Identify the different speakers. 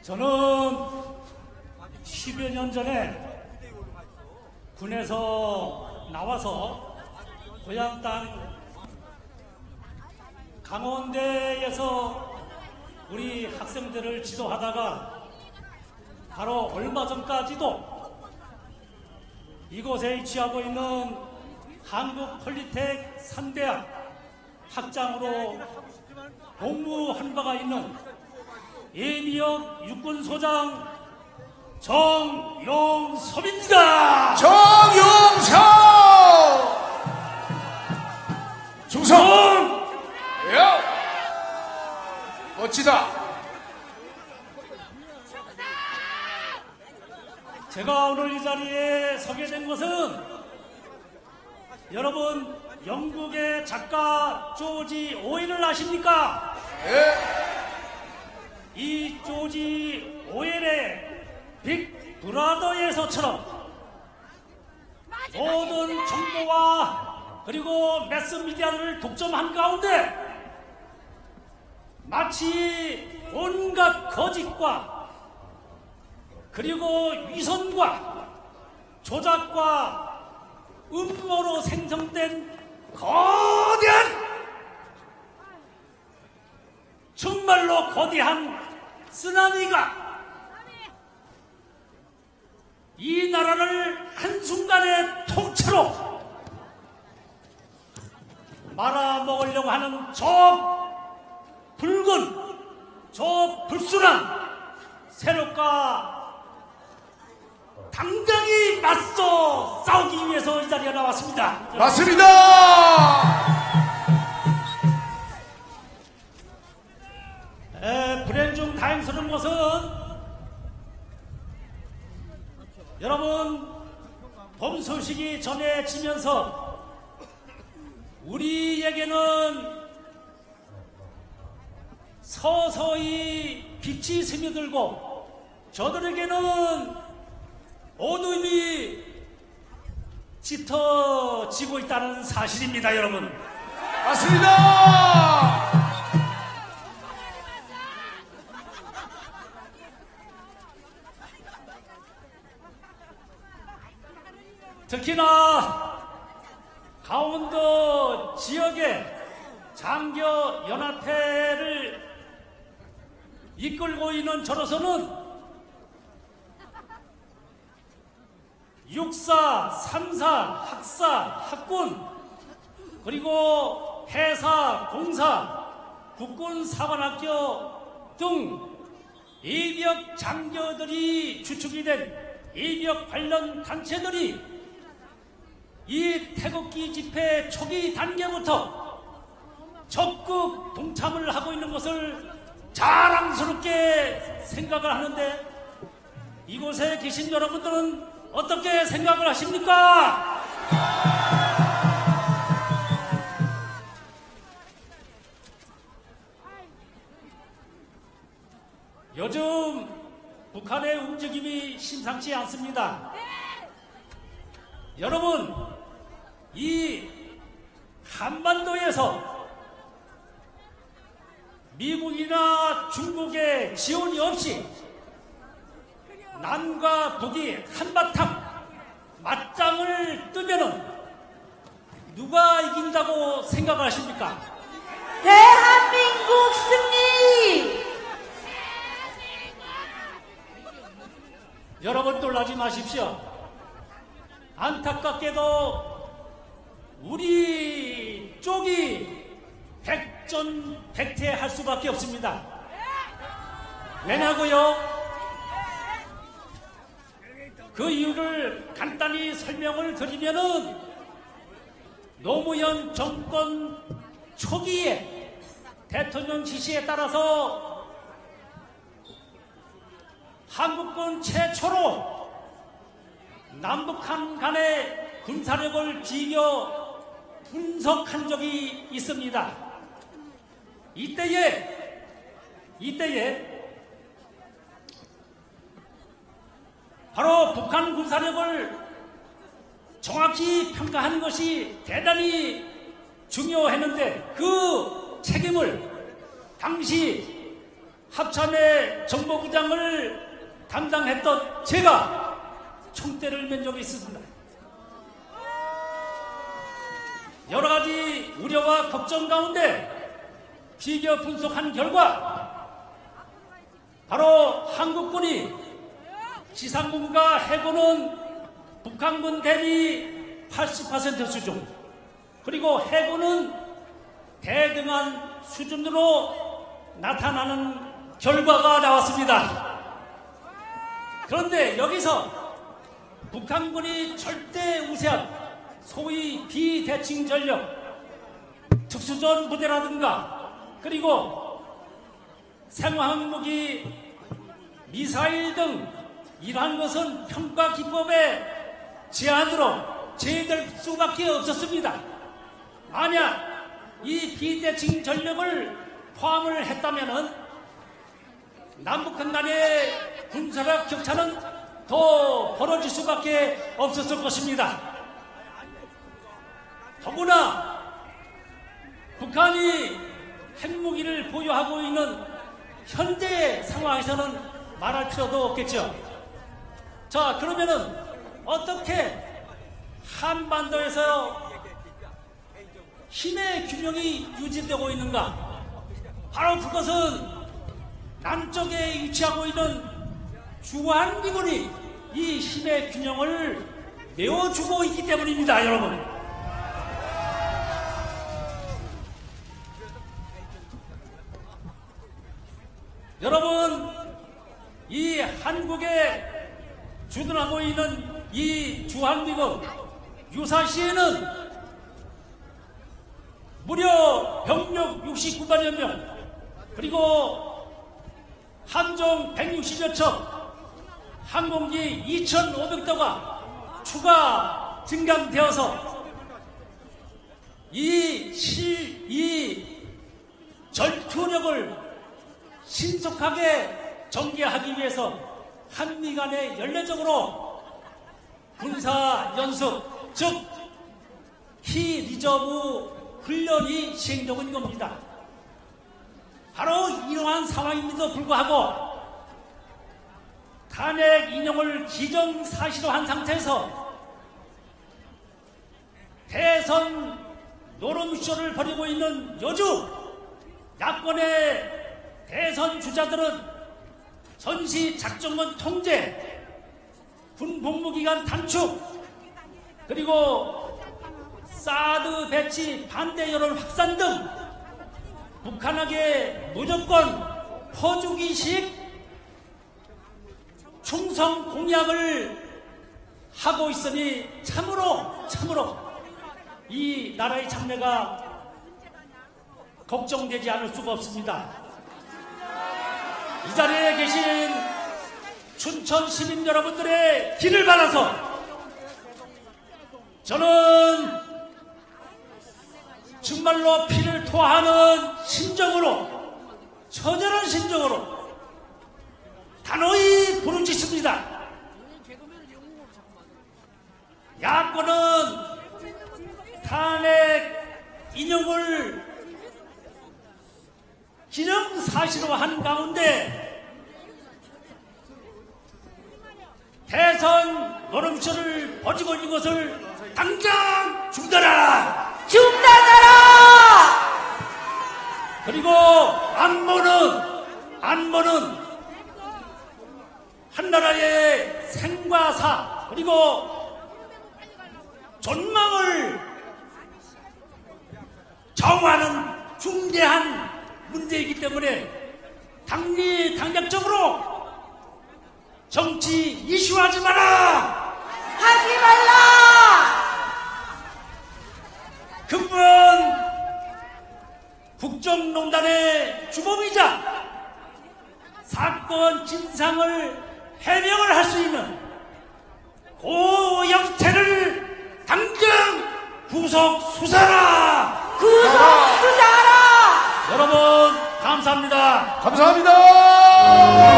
Speaker 1: 저는 10여 년 전에 군에서 나와서 고향 땅 강원대에서 우리 학생들을 지도하다가 바로 얼마 전까지도 이곳에 위치하고 있는 한국폴리텍 상대학 학장으로 복무한 바가 있는 예비역 육군소장 정용섭입니다.
Speaker 2: 정용섭! 충성! 야! 멋지다.
Speaker 1: 제가 오늘 이 자리에 서게 된 것은 여러분 영국의 작가 조지 오웰을 아십니까?
Speaker 2: 예.
Speaker 1: 이 조지 오웰의 빅 브라더에서처럼 모든 정보와 그리고 매스미디어를 독점한 가운데 마치 온갖 거짓과 그리고 위선과 조작과 음모로 생성된 거대한 정말로 거대한 쓰나미가 이 나라를 한순간에 통째로 말아먹으려고 하는 저 붉은 저 불순한 세력과 당당히 맞서 싸우기 위해서 이 자리에 나왔습니다.
Speaker 2: 맞습니다.
Speaker 1: 불행 중 다행스러운 것은 여러분 봄 소식이 전해지면서 우리에게는 서서히 빛이 스며들고 저들에게는 어둠이 짙어지고 있다는 사실입니다, 여러분.
Speaker 2: 맞습니다.
Speaker 1: 특히나 강원도 지역의 장교 연합회를 이끌고 있는 저로서는 육사, 삼사, 학사, 학군 그리고 해사, 공사, 국군사관학교 등 예비역 장교들이 주축이 된 예비역 관련 단체들이 이 태극기 집회 초기 단계부터 적극 동참을 하고 있는 것을 자랑스럽게 생각을 하는데 이곳에 계신 여러분들은 어떻게 생각을 하십니까? 요즘 북한의 움직임이 심상치 않습니다. 여러분, 이 한반도에서 미국이나 중국의 지원이 없이 남과 북이 한바탕 맞짱을 뜨면은 누가 이긴다고 생각을 하십니까?
Speaker 3: 대한민국 승리!
Speaker 1: 여러분 놀라지 마십시오. 안타깝게도 우리 쪽이 백전백퇴할 수밖에 없습니다. 왜냐고요? 그 이유를 간단히 설명을 드리면은 노무현 정권 초기에 대통령 지시에 따라서 한국군 최초로 남북한 간의 군사력을 비교 분석한 적이 있습니다. 이때에 바로 북한 군사력을 정확히 평가하는 것이 대단히 중요했는데 그 책임을 당시 합참의 정보부장을 담당했던 제가 총대를 맨 적이 있습니다. 여러 가지 우려와 걱정 가운데 비교 분석한 결과 바로 한국군이 지상군과 해군은 북한군 대비 80% 수준, 그리고 해군은 대등한 수준으로 나타나는 결과가 나왔습니다. 그런데 여기서 북한군이 절대 우세한 소위 비대칭 전력, 특수전 부대라든가 그리고 생화학무기, 미사일 등 이러한 것은 평가 기법의 제한으로 제외될 수밖에 없었습니다. 만약 이 비대칭 전력을 포함을 했다면 남북한 간의 군사력 격차는 더 벌어질 수밖에 없었을 것입니다. 더구나 북한이 핵무기를 보유하고 있는 현재 상황에서는 말할 필요도 없겠죠. 자, 그러면은 어떻게 한반도에서 힘의 균형이 유지되고 있는가? 바로 그것은 남쪽에 위치하고 있는 주한미군이 이 힘의 균형을 메워주고 있기 때문입니다, 여러분. 여러분, 이 한국에 주둔하고 있는 이 주한미군 유사시에는 무려 병력 69만여 명, 그리고 함정 160여 척, 항공기 2,500대가 추가 증강되어서 이 전투력을 신속하게 전개하기 위해서 한미 간에 연례적으로 군사 연습, 즉 키 리저브 훈련이 시행되고 있는 겁니다. 바로 이러한 상황임에도 불구하고 탄핵 인용을 기정사실화한 상태에서 대선 노름쇼를 벌이고 있는 여주 야권의 대선 주자들은 전시 작전권 통제, 군 복무기간 단축, 그리고 사드 배치 반대 여론 확산 등 북한에게 무조건 퍼주기식 충성 공약을 하고 있으니 참으로 이 나라의 장래가 걱정되지 않을 수가 없습니다. 이 자리에 계신 춘천 시민 여러분들의 길을 받아서 저는 정말로 피를 토하는 심정으로, 처절한 심정으로 단호히 부르짖습니다. 야권은 탄핵 인용을 기정사실화한 가운데 대선 노름쇼를 벌이고 있는 것을 당장 중단하라! 그리고 안보는 한나라의 생과 사, 그리고 존망을 정하는 중대한 문제이기 때문에 당리당략적으로 정치 이슈하지 마라!
Speaker 3: 하지 말라!
Speaker 1: 근본 국정농단의 주범이자 사건 진상을 해명을 할 수 있는 고영태를 당장 구속 수사라!
Speaker 3: 구속 수사하라!
Speaker 1: 여러분 감사합니다.
Speaker 2: 감사합니다.